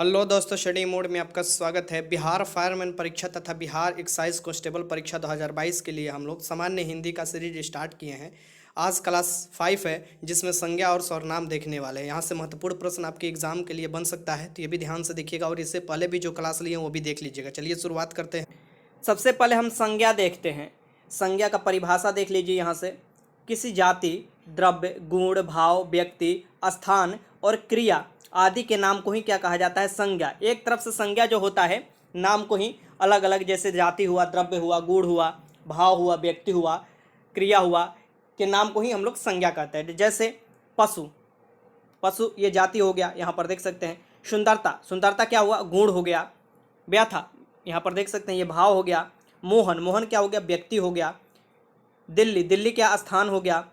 Hello दोस्तों, study mode में आपका स्वागत है। बिहार फायरमैन परीक्षा तथा बिहार एक्साइज कांस्टेबल परीक्षा 2022 के लिए हम लोग सामान्य हिंदी का सीरीज स्टार्ट किए हैं। आज क्लास 5 है, जिसमें संज्ञा और सर्वनाम देखने वाले हैं। यहाँ से महत्वपूर्ण प्रश्न आपके एग्जाम के लिए बन सकता है, तो ये भी ध्यान से देखिएगा और इससे पहले भी जो क्लास लिए हैं वो भी देख लीजिएगा। चलिए शुरुआत करते हैं। सबसे पहले हम संज्ञा देखते हैं। संज्ञा का परिभाषा देख लीजिए। यहाँ से किसी जाति, द्रव्य, गुण, भाव, व्यक्ति, स्थान और क्रिया आदि के नाम को ही क्या कहा जाता है? संज्ञा। एक तरफ से संज्ञा जो होता है नाम को ही अलग अलग, जैसे जाति हुआ, द्रव्य हुआ, गुण हुआ, भाव हुआ, व्यक्ति हुआ, क्रिया हुआ, के नाम को ही हम लोग संज्ञा कहते हैं। जैसे पशु, पशु ये जाति हो गया, यहाँ पर देख सकते हैं। सुंदरता, सुंदरता क्या हुआ? गुण हो गया। व्यथा, यहाँ पर देख सकते हैं, ये भाव हो गया। मोहन, मोहन क्या हो गया? व्यक्ति हो गया। दिल्ली, दिल्ली क्या स्थान हो गया।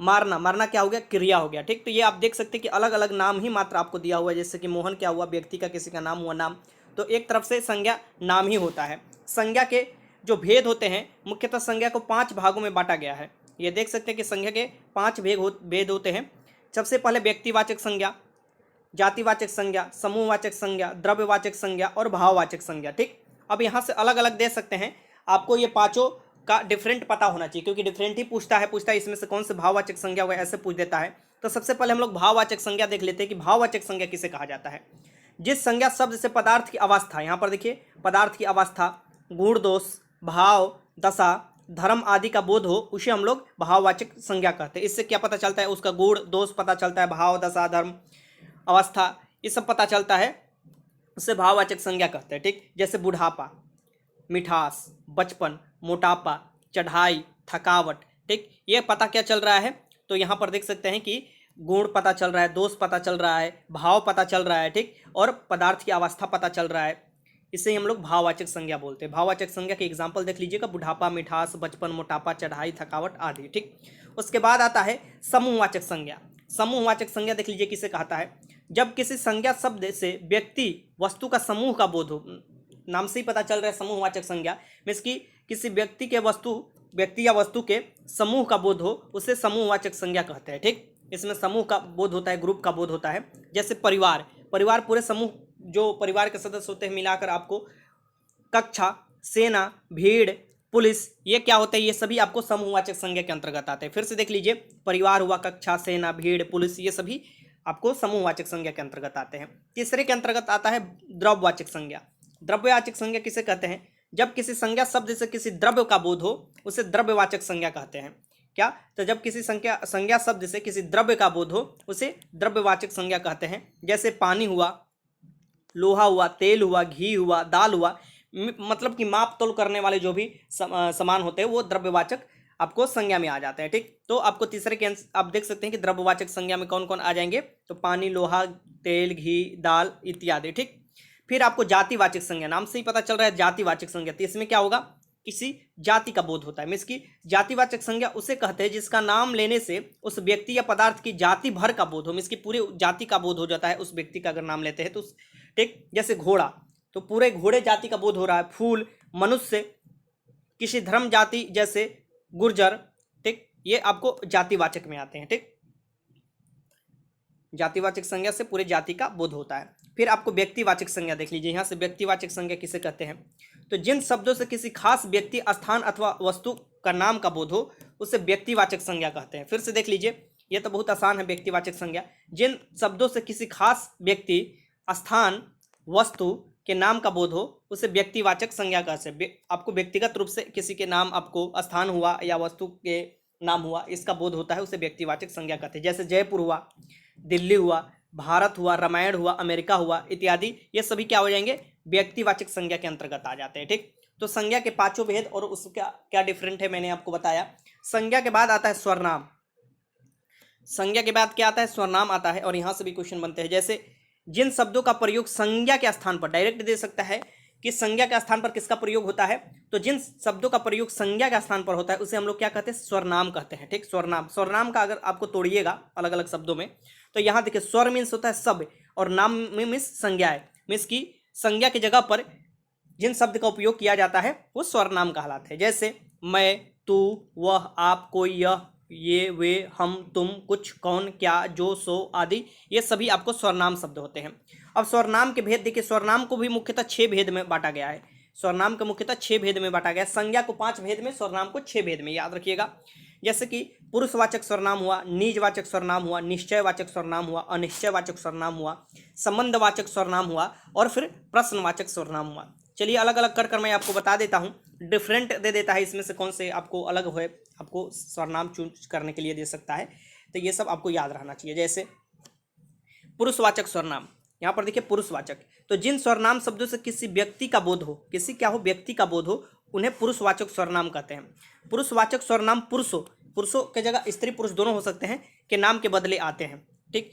मारना, मारना क्या हो गया? क्रिया हो गया। ठीक, तो ये आप देख सकते हैं कि अलग अलग नाम ही मात्र आपको दिया हुआ है। जैसे कि मोहन क्या हुआ? व्यक्ति का, किसी का नाम हुआ नाम। तो एक तरफ से संज्ञा नाम ही होता है। संज्ञा के जो भेद होते हैं, मुख्यतः संज्ञा को 5 भागों में बांटा गया है। ये देख सकते हैं कि संज्ञा के 5 भेद होते हैं। सबसे पहले व्यक्तिवाचक संज्ञा, जातिवाचक संज्ञा, समूहवाचक संज्ञा, द्रव्यवाचक संज्ञा और भाववाचक संज्ञा। ठीक, अब यहाँ से अलग अलग दे सकते हैं। आपको ये पांचों का डिफरेंट पता होना चाहिए, क्योंकि डिफरेंट ही पूछता है इसमें से कौन से भाववाचक संज्ञा होगा, ऐसे पूछ देता है। तो सबसे पहले हम लोग भाववाचक संज्ञा देख लेते हैं कि भाववाचक संज्ञा किसे कहा जाता है। जिस संज्ञा शब्द से पदार्थ की अवस्था, यहाँ पर देखिए, पदार्थ की अवस्था, गुण, दोष, भाव, दशा, धर्म आदि का बोध हो, उसे हम लोग भाववाचक संज्ञा कहते हैं। इससे क्या पता चलता है? उसका गुण दोष पता चलता है, भाव, दशा, धर्म, अवस्था, ये सब पता चलता है, उससे भाववाचक संज्ञा कहते हैं। ठीक, जैसे बुढ़ापा, मिठास, बचपन, मोटापा, चढ़ाई, थकावट। ठीक, ये पता क्या चल रहा है? तो यहाँ पर देख सकते हैं कि गुण पता चल रहा है, दोष पता चल रहा है, भाव पता चल रहा है। ठीक, और पदार्थ की अवस्था पता चल रहा है। इसे हम लोग भाववाचक संज्ञा बोलते हैं। भाववाचक संज्ञा के एग्जाम्पल देख लीजिएगा, बुढ़ापा, मिठास, बचपन, मोटापा, चढ़ाई, थकावट आदि। ठीक, उसके बाद आता है समूहवाचक संज्ञा। समूहवाचक संज्ञा देख लीजिए किसे कहता है? जब किसी संज्ञा शब्द से व्यक्ति, वस्तु का समूह का बोध हो। नाम से ही पता चल रहा है समूहवाचक संज्ञा, मीन्स कि किसी व्यक्ति या वस्तु के समूह का बोध हो, उसे समूहवाचक संज्ञा कहते हैं। ठीक, इसमें समूह का बोध होता है, ग्रुप का बोध होता है। जैसे परिवार, परिवार पूरे समूह, जो परिवार के सदस्य होते हैं मिलाकर आपको, कक्षा, सेना, भीड़, पुलिस, ये क्या होता है? ये सभी आपको समूहवाचक संज्ञा के अंतर्गत आते हैं। फिर से देख लीजिए, परिवार हुआ, कक्षा, सेना, भीड़, पुलिस, ये सभी आपको समूहवाचक संज्ञा के अंतर्गत आते हैं। तीसरे के अंतर्गत आता है द्रव्यवाचक संज्ञा। द्रव्यवाचक संज्ञा किसे कहते हैं? जब किसी संज्ञा शब्द से किसी द्रव्य का बोध हो, उसे द्रव्यवाचक संज्ञा कहते हैं। क्या? तो जब किसी संज्ञा शब्द से किसी द्रव्य का बोध हो, उसे द्रव्यवाचक संज्ञा कहते हैं। जैसे पानी हुआ, लोहा हुआ, तेल हुआ, घी हुआ, दाल हुआ, मतलब कि माप तोल करने वाले जो भी सामान होते हैं वो द्रव्यवाचक आपको संज्ञा में आ जाते हैं। ठीक, तो आपको तीसरे के आप देख सकते हैं कि द्रव्यवाचक संज्ञा में कौन कौन आ जाएंगे? तो पानी, लोहा, तेल, घी, दाल इत्यादि। ठीक, फिर आपको जातिवाचक संज्ञा, नाम से ही पता चल रहा है जातिवाचक संज्ञा। तो इसमें क्या होगा? किसी जाति का बोध होता है। मीन्स की जातिवाचक संज्ञा उसे कहते हैं जिसका नाम लेने से उस व्यक्ति या पदार्थ की जाति भर का बोध हो। मीन्स की पूरी जाति का बोध हो जाता है उस व्यक्ति का अगर नाम लेते हैं तो। ठीक, जैसे घोड़ा, तो पूरे घोड़े जाति का बोध हो रहा है। फूल, मनुष्य, किसी धर्म जाति जैसे गुर्जर। ठीक, ये आपको जातिवाचक में आते हैं। ठीक, जातिवाचक संज्ञा से पूरे जाति का बोध होता है। फिर आपको व्यक्तिवाचक संज्ञा देख लीजिए। यहाँ से व्यक्तिवाचक संज्ञा किसे कहते हैं? तो जिन शब्दों से किसी खास व्यक्ति, स्थान अथवा वस्तु का नाम का बोध हो, उसे व्यक्तिवाचक संज्ञा कहते हैं। फिर से देख लीजिए, यह तो बहुत आसान है। व्यक्तिवाचक संज्ञा, जिन शब्दों से किसी खास व्यक्ति, स्थान, वस्तु के नाम का बोध हो, उसे व्यक्तिवाचक संज्ञा कहते हैं। आपको व्यक्तिगत रूप से किसी के नाम, आपको स्थान हुआ या वस्तु के नाम हुआ, इसका बोध होता है, उसे व्यक्तिवाचक संज्ञा कहते हैं। जैसे जयपुर हुआ, दिल्ली हुआ, भारत हुआ, रामायण हुआ, अमेरिका हुआ इत्यादि, ये सभी क्या हो जाएंगे? व्यक्तिवाचक संज्ञा के अंतर्गत आ जाते हैं। ठीक, तो संज्ञा के 5 भेद और उसका क्या डिफरेंट है मैंने आपको बताया। संज्ञा के बाद आता है स्वरनाम। संज्ञा के बाद क्या आता है? स्वरनाम आता है। और यहां से भी क्वेश्चन बनते हैं। जैसे जिन शब्दों का प्रयोग संज्ञा के स्थान पर, डायरेक्ट दे सकता है कि संज्ञा के स्थान पर किसका प्रयोग होता है। तो जिन शब्दों का प्रयोग संज्ञा के स्थान पर होता है उसे हम लोग क्या कहते हैं? स्वरनाम कहते हैं। ठीक, स्वरनाम, स्वरनाम का अगर आपको तोड़िएगा अलग अलग शब्दों में, तो यहाँ देखिए, स्वर मीन्स होता है शब्द और नाम में मीन्स संज्ञा है। मीन्स की संज्ञा की जगह पर जिन शब्द का उपयोग किया जाता है वो स्वरनाम कहलाते हैं। जैसे मैं, तू, वह, आप, कोई, यह, ये, वे, हम, तुम, कुछ, कौन, क्या, जो, सो आदि, ये सभी आपको स्वरनाम शब्द होते हैं। अब स्वरनाम के भेद देखिए, स्वरनाम को भी मुख्यतः 6 भेद में बांटा गया है। स्वरनाम को मुख्यतः 6 भेद में बांटा गया है। संज्ञा को 5 भेद में, स्वरनाम को 6 भेद में, याद रखिएगा। जैसे कि पुरुषवाचक स्वरनाम हुआ, निजवाचक स्वरनाम हुआ, निश्चयवाचक स्वरनाम हुआ, अनिश्चयवाचक स्वरनाम हुआ, संबंधवाचक स्वरनाम हुआ और फिर प्रश्नवाचक स्वरनाम हुआ। चलिए अलग अलग कर कर मैं आपको बता देता हूँ, डिफरेंट दे देता है इसमें से कौन से आपको अलग हुए, आपको स्वरनाम चूज करने के लिए दे सकता है। तो ये सब आपको याद रहना चाहिए। जैसे पुरुषवाचक स्वरनाम, यहाँ पर देखिए पुरुषवाचक, तो जिन स्वरनाम शब्दों से किसी व्यक्ति का बोध हो, किसी क्या हो, व्यक्ति का बोध हो, उन्हें पुरुषवाचक स्वरनाम कहते हैं। पुरुषवाचक स्वरनाम पुरुषों, पुरुषों के जगह स्त्री पुरुष दोनों हो सकते हैं, के नाम के बदले आते हैं। ठीक,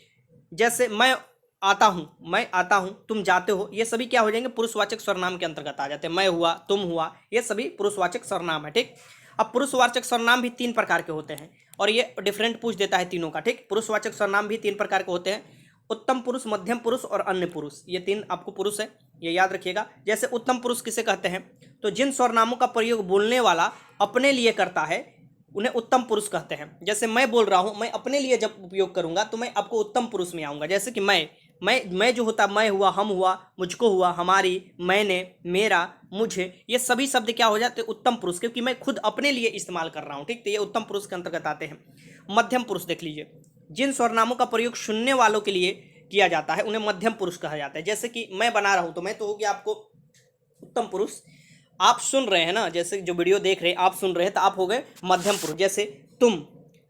जैसे मैं आता हूँ, मैं आता हूँ, तुम जाते हो, ये सभी क्या हो जाएंगे, पुरुषवाचक सर्वनाम के अंतर्गत आ जाते हैं। मैं हुआ, तुम हुआ, ये सभी पुरुषवाचक सर्वनाम है। ठीक, अब पुरुषवाचक सर्वनाम भी 3 प्रकार के होते हैं और ये डिफरेंट पूछ देता है तीनों का। ठीक, पुरुषवाचक सर्वनाम भी 3 प्रकार के होते हैं, उत्तम पुरुष, मध्यम पुरुष और अन्य पुरुष। ये 3 आपको पुरुष है, ये याद रखिएगा। जैसे उत्तम पुरुष किसे कहते हैं, तो जिन सर्वनामों का प्रयोग बोलने वाला अपने लिए करता है उन्हें उत्तम पुरुष कहते हैं। जैसे मैं बोल रहा हूँ, मैं अपने लिए जब उपयोग करूंगा तो मैं आपको उत्तम पुरुष में आऊँगा। जैसे कि मैं जो होता, मैं हुआ, हम हुआ, मुझको हुआ, हमारी, मैंने, मेरा, मुझे, ये सभी शब्द क्या हो जाते हैं, उत्तम पुरुष, क्योंकि मैं खुद अपने लिए इस्तेमाल कर रहा हूँ। ठीक, तो ये उत्तम पुरुष के अंतर्गत आते हैं। मध्यम पुरुष देख लीजिए, जिन स्वरनामों का प्रयोग सुनने वालों के लिए किया जाता है उन्हें मध्यम पुरुष कहा जाता है। जैसे कि मैं बना रहा हूँ तो मैं तो हो गया आपको उत्तम पुरुष, आप सुन रहे हैं ना, जैसे जो वीडियो देख रहे हैं आप सुन रहे हैं तो आप हो गए मध्यम पुरुष। जैसे तुम,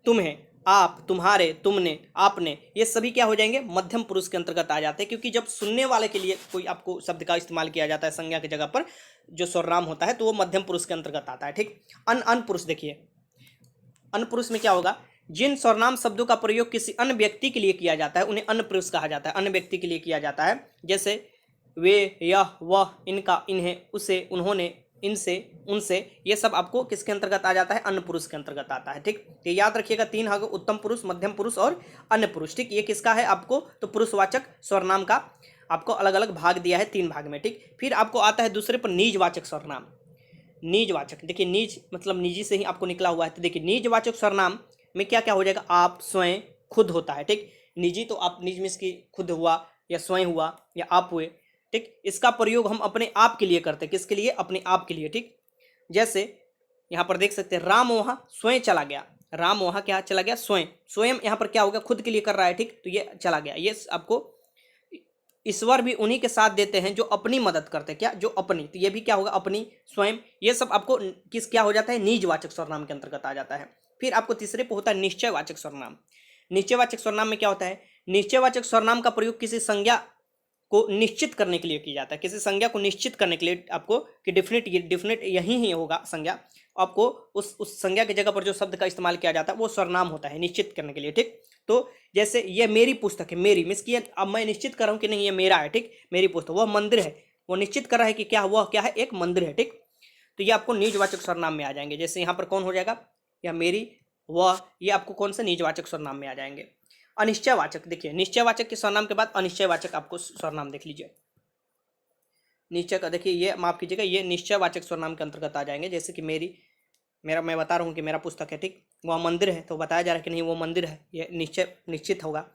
तुम्हें, आप, तुम्हारे, तुमने, आपने, ये सभी क्या हो जाएंगे, मध्यम पुरुष के अंतर्गत आ जाते हैं, क्योंकि जब सुनने वाले के लिए कोई आपको शब्द का इस्तेमाल किया जाता है संज्ञा की जगह पर जो स्वरनाम होता है तो वो मध्यम पुरुष के अंतर्गत आता है। ठीक, अन पुरुष देखिए, अन पुरुष में क्या होगा, जिन सर्वनाम शब्दों का प्रयोग किसी अन्य व्यक्ति के लिए किया जाता है उन्हें अन्य पुरुष कहा जाता है, अन्य व्यक्ति के लिए किया जाता है। जैसे वे, यह, वह, इनका, इन्हें, उसे, उन्होंने, इनसे, उनसे, ये सब आपको किसके अंतर्गत आ जाता है, अन्य पुरुष के अंतर्गत आता है। ठीक, ये याद रखिएगा, 3 है, उत्तम पुरुष, मध्यम पुरुष और अन्य पुरुष। ठीक, ये किसका है आपको, तो पुरुषवाचक स्वरनाम का आपको अलग अलग भाग दिया है 3 भाग में। ठीक, फिर आपको आता है दूसरे पर निजवाचक स्वरनाम। निजवाचक देखिए, निज मतलब निजी से ही आपको निकला हुआ है। तो देखिए निजवाचक स्वरनाम में क्या क्या हो जाएगा, आप, स्वयं, खुद होता है। ठीक, निजी तो आप निज मिस की खुद हुआ या स्वयं हुआ या आप हुए। ठीक, इसका प्रयोग हम अपने आप के लिए करते हैं, किसके लिए, अपने आप के लिए। ठीक, जैसे यहाँ पर देख सकते हैं, राम वहाँ स्वयं चला गया, राम वहाँ क्या चला गया, स्वयं, स्वयं यहाँ पर क्या होगा, खुद के लिए कर रहा है। ठीक, तो ये चला गया। ये आपको ईश्वर भी उन्हीं के साथ देते हैं जो अपनी मदद करते हैं, क्या, जो अपनी, तो ये भी क्या होगा, अपनी, स्वयं, ये सब आपको किस क्या हो जाता है, निजवाचक सर्वनाम के अंतर्गत आ जाता है। फिर आपको तीसरे पे होता है निश्चयवाचक सर्वनाम। निश्चयवाचक सर्वनाम में क्या होता है, निश्चयवाचक सर्वनाम का प्रयोग किसी संज्ञा को निश्चित करने के लिए किया जाता है, किसी संज्ञा को निश्चित करने के लिए आपको कि डिफिनिट यही ही होगा संज्ञा, आपको उस संज्ञा की जगह पर जो शब्द का इस्तेमाल किया जाता है वो सर्वनाम होता है निश्चित करने के लिए। ठीक, तो जैसे ये मेरी पुस्तक है, मेरी मीन्स की अब मैं निश्चित कर रहा हूँ कि नहीं ये मेरा है। ठीक, मेरी पुस्तक, वह मंदिर है, वो निश्चित कर रहा है कि क्या, वह क्या है, एक मंदिर है। ठीक, तो ये आपको निजवाचक सर्वनाम में आ जाएंगे। जैसे यहाँ पर कौन हो जाएगा, या मेरी, वह, ये आपको कौन से निजवाचक सर्वनाम में आ जाएंगे। अनिश्चयवाचक देखिए, निश्चयवाचक के सर्वनाम के बाद अनिश्चयवाचक आपको सर्वनाम देख लीजिए। निश्चय का देखिए, ये माफ कीजिएगा, ये निश्चयवाचक सर्वनाम के अंतर्गत आ जाएंगे। जैसे कि मेरी, मेरा, मैं बता रहा हूँ कि मेरा पुस्तक है। ठीक, वह मंदिर है तो बताया जा रहा है कि नहीं वो मंदिर है, ये निश्चय निश्चित होगा।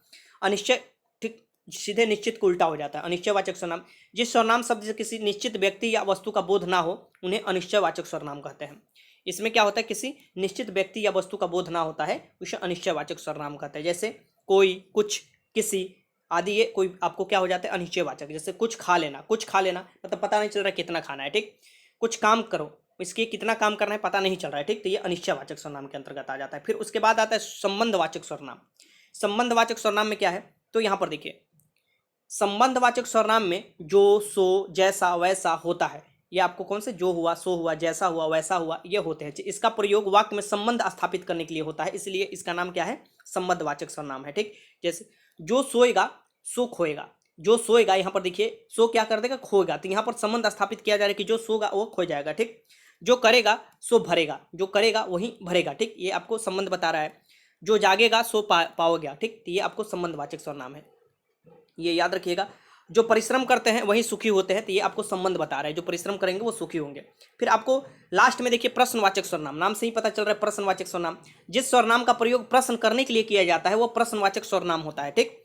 अनिश्चय, ठीक, सीधे निश्चित को उल्टा हो जाता है। अनिश्चयवाचक सर्वनाम, जिस सर्वनाम शब्द से किसी निश्चित व्यक्ति या वस्तु का बोध ना हो उन्हें अनिश्चयवाचक सर्वनाम कहते हैं। इसमें क्या होता है, किसी निश्चित व्यक्ति या वस्तु का बोध ना होता है उसे अनिश्चयवाचक सर्वनाम कहते हैं। जैसे कोई, कुछ, किसी आदि, ये कोई आपको क्या हो जाता है, अनिश्चयवाचक। जैसे कुछ खा लेना, कुछ खा लेना मतलब पता नहीं चल रहा कितना खाना है। ठीक, कुछ काम करो, इसके कितना काम करना है पता नहीं चल रहा है। ठीक, तो ये अनिश्चयवाचक सर्वनाम के अंतर्गत आ जाता है। फिर उसके बाद आता है संबंधवाचक सर्वनाम। संबंधवाचक सर्वनाम में क्या है, तो यहाँ पर देखिए, संबंधवाचक सर्वनाम में जो, सो, जैसा, वैसा होता है, ये आपको कौन से, जो हुआ, सो हुआ, जैसा हुआ, वैसा हुआ, ये होते हैं। इसका प्रयोग वाक्य में संबंध स्थापित करने के लिए होता है, इसलिए इसका नाम क्या है, संबंधवाचक सर्वनाम है। ठीक, जैसे जो सोएगा सो खोएगा, जो सोएगा, यहाँ पर देखिए सो क्या कर देगा, खोएगा, तो यहाँ पर संबंध स्थापित किया जा रहा है कि जो सोगा वो खो जाएगा। ठीक, जो करेगा सो भरेगा, जो करेगा वही भरेगा। ठीक, ये आपको संबंध बता रहा है। जो जागेगा सो पाओगे। ठीक, तो ये आपको संबंधवाचक सर्वनाम है, ये याद रखिएगा। जो परिश्रम करते हैं वही सुखी होते हैं, तो ये आपको संबंध बता रहा है, जो परिश्रम करेंगे वो सुखी होंगे। फिर आपको लास्ट में देखिए प्रश्नवाचक सर्वनाम, नाम से ही पता चल रहा है प्रश्नवाचक सर्वनाम। जिस सर्वनाम का प्रयोग प्रश्न करने के लिए किया जाता है वो प्रश्नवाचक सर्वनाम होता है। ठीक,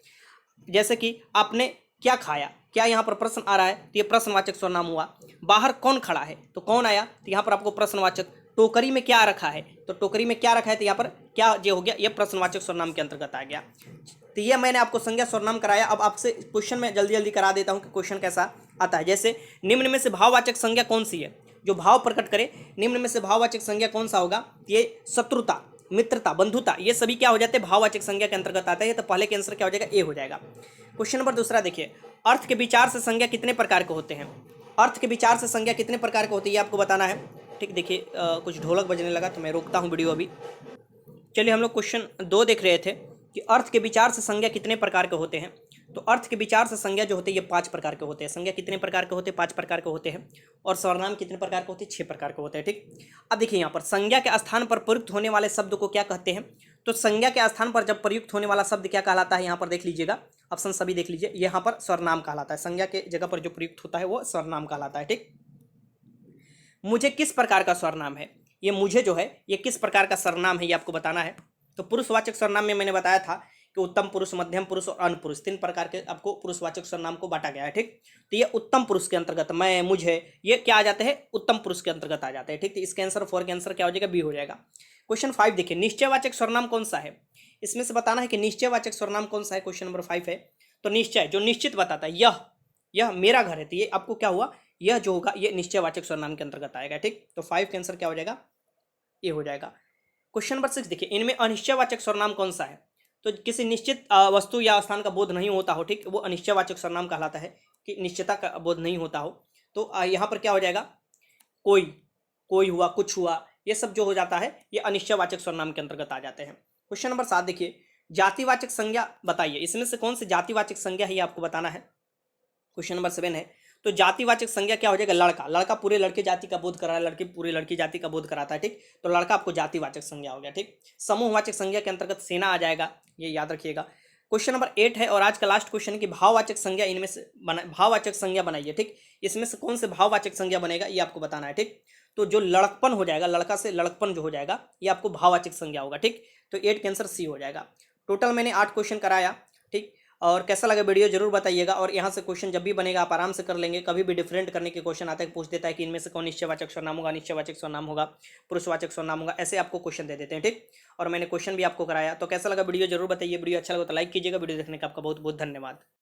जैसे कि आपने क्या खाया, क्या यहाँ पर प्रश्न आ रहा है, तो ये प्रश्नवाचक सर्वनाम हुआ। बाहर कौन खड़ा है, तो कौन आया, तो यहाँ पर आपको प्रश्नवाचक। टोकरी में क्या रखा है, तो टोकरी में क्या रखा है, तो यहाँ पर क्या ये हो गया, ये प्रश्नवाचक सर्वनाम के अंतर्गत आ गया। तो ये मैंने आपको संज्ञा सर्वनाम कराया। अब आपसे क्वेश्चन में जल्दी जल्दी करा देता हूँ कि क्वेश्चन कैसा आता है। जैसे निम्न में से भाववाचक संज्ञा कौन सी है, जो भाव प्रकट करे, निम्न में से भाववाचक संज्ञा कौन सा होगा, ये शत्रुता, मित्रता, बंधुता, ये सभी क्या हो जाते हैं, भाववाचक संज्ञा के अंतर्गत आता है। तो पहले के आंसर क्या हो जाएगा, ए हो जाएगा। क्वेश्चन नंबर दूसरा देखिए, अर्थ के विचार से संज्ञा कितने प्रकार के होते हैं। अर्थ के विचार से संज्ञा कितने प्रकार के होती है, ये आपको बताना है। ठीक, देखिए कुछ ढोलक बजने लगा तो मैं रोकता हूँ वीडियो अभी। चलिए हम लोग क्वेश्चन 2 देख रहे थे कि अर्थ के विचार से संज्ञा कितने प्रकार के होते हैं। तो अर्थ के विचार से संज्ञा जो होते हैं ये 5 प्रकार के होते हैं। संज्ञा कितने प्रकार के होते हैं, 5 प्रकार के होते हैं। और सर्वनाम कितने प्रकार के होते हैं, 6 प्रकार के होते हैं। ठीक, अब देखिए यहाँ पर संज्ञा के स्थान पर प्रयुक्त होने वाले शब्द को क्या कहते हैं। तो संज्ञा के स्थान पर जब प्रयुक्त होने वाला शब्द क्या कहलाता है, यहाँ पर देख लीजिएगा, ऑप्शन सभी देख लीजिए, यहाँ पर सर्वनाम कहलाता है। संज्ञा के जगह पर जो प्रयुक्त होता है वो सर्वनाम कहलाता है। ठीक, मुझे किस प्रकार का सर्वनाम है, ये मुझे जो है ये किस प्रकार का सर्वनाम है, ये आपको बताना है। तो पुरुषवाचक सर्वनाम में मैंने बताया था कि उत्तम पुरुष, मध्यम पुरुष और अन्य पुरुष, 3 प्रकार के आपको पुरुषवाचक सर्वनाम को बांटा गया है। ठीक, तो ये उत्तम पुरुष के अंतर्गत, मैं, मुझे, ये क्या आ जाते हैं, उत्तम पुरुष के अंतर्गत आ जाते हैं। ठीक, तो इसके आंसर 4 के आंसर क्या हो जाएगा, बी हो जाएगा। क्वेश्चन 5 देखिए, निश्चयवाचक सर्वनाम कौन सा है, इसमें से बताना है कि निश्चयवाचक सर्वनाम कौन सा है। क्वेश्चन नंबर 5 है, तो निश्चय जो निश्चित बताता है, यह मेरा घर है, तो ये आपको क्या हुआ, यह जो होगा ये निश्चयवाचक सर्वनाम के अंतर्गत आएगा। ठीक, तो 5 के आंसर क्या हो जाएगा, ये हो जाएगा। क्वेश्चन नंबर 6 देखिए, इनमें अनिश्चयवाचक सर्वनाम कौन सा है। तो किसी निश्चित वस्तु या स्थान का बोध नहीं होता हो, ठीक, वो अनिश्चयवाचक सर्वनाम कहलाता है, कि निश्चयता का बोध नहीं होता हो। तो यहाँ पर क्या हो जाएगा, कोई हुआ, कुछ हुआ, ये सब जो हो जाता है ये अनिश्चयवाचक सर्वनाम के अंतर्गत आ जाते हैं। क्वेश्चन नंबर 7 देखिए, जातिवाचक संज्ञा बताइए, इसमें से कौन सी जातिवाचक संज्ञा है ये आपको बताना है। क्वेश्चन नंबर 7 है, तो जातिवाचक संज्ञा क्या हो जाएगा, लड़का पूरे लड़के जाति का बोध करा रहा है, लड़की पूरे लड़की जाति का बोध कराता है। ठीक, तो लड़का आपको जातिवाचक संज्ञा हो गया। ठीक, समूहवाचक संज्ञा के अंतर्गत सेना आ जाएगा, ये याद रखिएगा। क्वेश्चन नंबर 8 है और आज का लास्ट क्वेश्चन की भाववाचक संज्ञा, इनमें से भाववाचक संज्ञा बनाइए। ठीक, इसमें से कौन से भाववाचक संज्ञा बनेगा ये आपको बताना है। ठीक, तो जो लड़कपन हो जाएगा, लड़का से लड़कपन जो हो जाएगा ये आपको भाववाचक संज्ञा होगा। ठीक, तो 8 के आंसर सी हो जाएगा। टोटल मैंने 8 क्वेश्चन कराया। ठीक, और कैसा लगा वीडियो जरूर बताइएगा। और यहाँ से क्वेश्चन जब भी बनेगा आप आराम से कर लेंगे। कभी भी डिफरेंट करने के क्वेश्चन आता है, पूछ देता है कि इनमें से कौन निश्चयवाचक सर्वनाम होगा, अनिश्चयवाचक सर्वनाम होगा, पुरुषवाचक सर्वनाम होगा, ऐसे आपको क्वेश्चन दे देते हैं। ठीक, और मैंने क्वेश्चन भी आपको कराया। तो कैसा लगा वीडियो जरूर बताइए। वीडियो अच्छा लगा तो लाइक कीजिएगा। वीडियो देखने का आपका बहुत बहुत धन्यवाद।